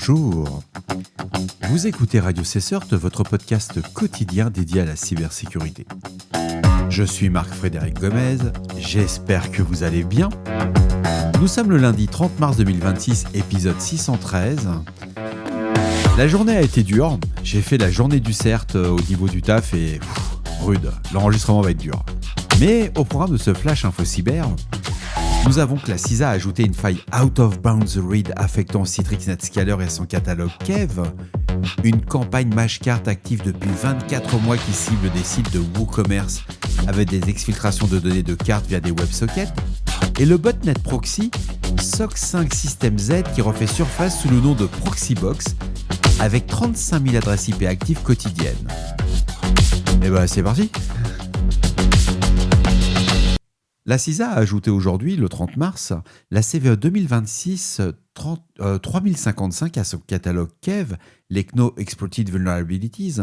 Bonjour. Vous écoutez Radio CSERT, votre podcast quotidien dédié à la cybersécurité. Je suis Marc-Frédéric Gomez, j'espère que vous allez bien. Nous sommes le lundi 30 mars 2026, épisode 613. La journée a été dure, j'ai fait la journée du CERT au niveau du taf et rude, l'enregistrement va être dur. Mais au programme de ce Flash Info Cyber, nous avons que la CISA a ajouté une faille Out of Bounds Read affectant Citrix NetScaler et son catalogue Kev, une campagne Mashcart active depuis 24 mois qui cible des sites de WooCommerce avec des exfiltrations de données de cartes via des WebSockets, et le botnet proxy SOC5 System Z qui refait surface sous le nom de Proxybox avec 35 000 adresses IP actives quotidiennes. Et bah c'est parti. La CISA a ajouté aujourd'hui, le 30 mars, la CVE 2026 3055 à son catalogue Kev, les CNO Exploited Vulnerabilities,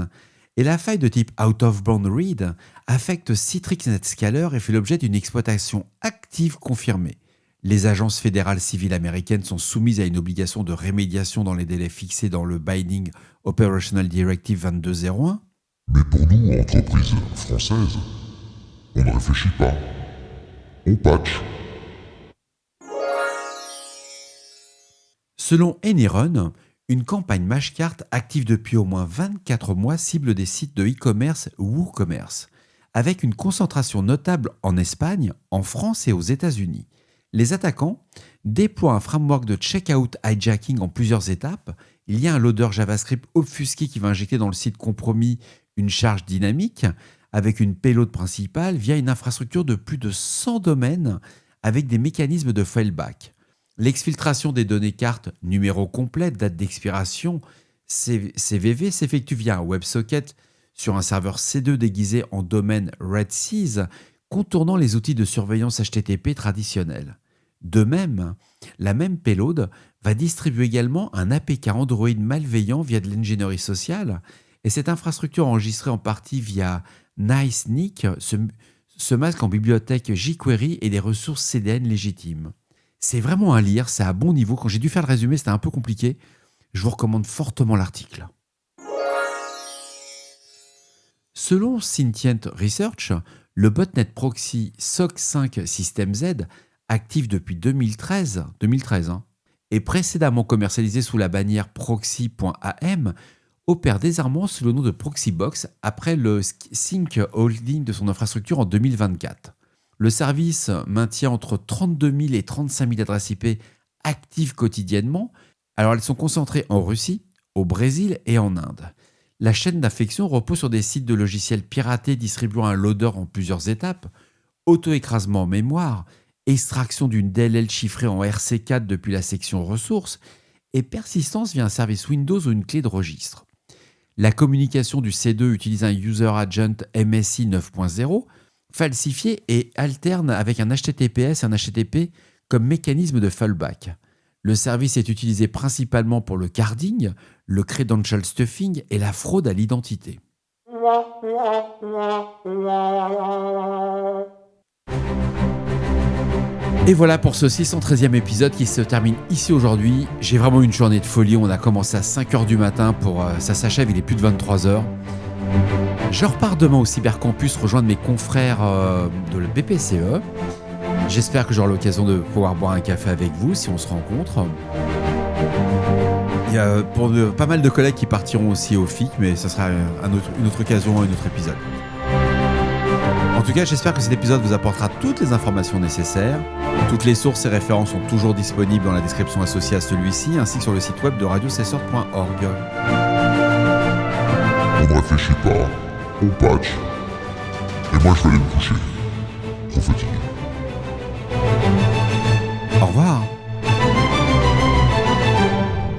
et la faille de type Out of Bound Read affecte Citrix NetScaler et fait l'objet d'une exploitation active confirmée. Les agences fédérales civiles américaines sont soumises à une obligation de rémédiation dans les délais fixés dans le Binding Operational Directive 2201. Mais pour nous, entreprises françaises, on ne réfléchit pas. On patch. Selon Anyrun, une campagne Mashcart active depuis au moins 24 mois cible des sites de e-commerce WooCommerce, avec une concentration notable en Espagne, en France et aux États-Unis. Les attaquants déploient un framework de checkout hijacking en plusieurs étapes. Il y a un loader JavaScript obfusqué qui va injecter dans le site compromis une charge dynamique avec une payload principale via une infrastructure de plus de 100 domaines avec des mécanismes de failback. L'exfiltration des données cartes, numéro complet, date d'expiration, CVV s'effectue via un WebSocket sur un serveur C2 déguisé en domaine RedSeas, contournant les outils de surveillance HTTP traditionnels. De même, la même payload va distribuer également un APK Android malveillant via de l'ingénierie sociale, et cette infrastructure enregistrée en partie via NiceNIC se masque en bibliothèque jQuery et des ressources CDN légitimes. C'est vraiment à lire, c'est à bon niveau. Quand j'ai dû faire le résumé, c'était un peu compliqué. Je vous recommande fortement l'article. Selon Sentient Research, le botnet proxy SOC5 System Z, actif depuis 2013 et précédemment commercialisé sous la bannière proxy.am, opère désormais sous le nom de Proxybox après le sync holding de son infrastructure en 2024. Le service maintient entre 32 000 et 35 000 adresses IP actives quotidiennement. Alors elles sont concentrées en Russie, au Brésil et en Inde. La chaîne d'infection repose sur des sites de logiciels piratés distribuant un loader en plusieurs étapes, auto-écrasement en mémoire, extraction d'une DLL chiffrée en RC4 depuis la section ressources et persistance via un service Windows ou une clé de registre. La communication du C2 utilise un User Agent MSI 9.0, falsifié et alterne avec un HTTPS et un HTTP comme mécanisme de fallback. Le service est utilisé principalement pour le carding, le credential stuffing et la fraude à l'identité. Et voilà pour ce 613e épisode qui se termine ici aujourd'hui. J'ai vraiment eu une journée de folie. On a commencé à 5h du matin, ça s'achève, il est plus de 23h. Je repars demain au Cybercampus rejoindre mes confrères de la BPCE. J'espère que j'aurai l'occasion de pouvoir boire un café avec vous si on se rencontre. Il y a pas mal de collègues qui partiront aussi au FIC, mais ça sera une autre occasion, un autre épisode. En tout cas, j'espère que cet épisode vous apportera toutes les informations nécessaires. Toutes les sources et références sont toujours disponibles dans la description associée à celui-ci, ainsi que sur le site web de radiocesseur.org. On ne réfléchit pas, on patch. Et moi je vais aller me coucher. Trop fatigué. Au revoir.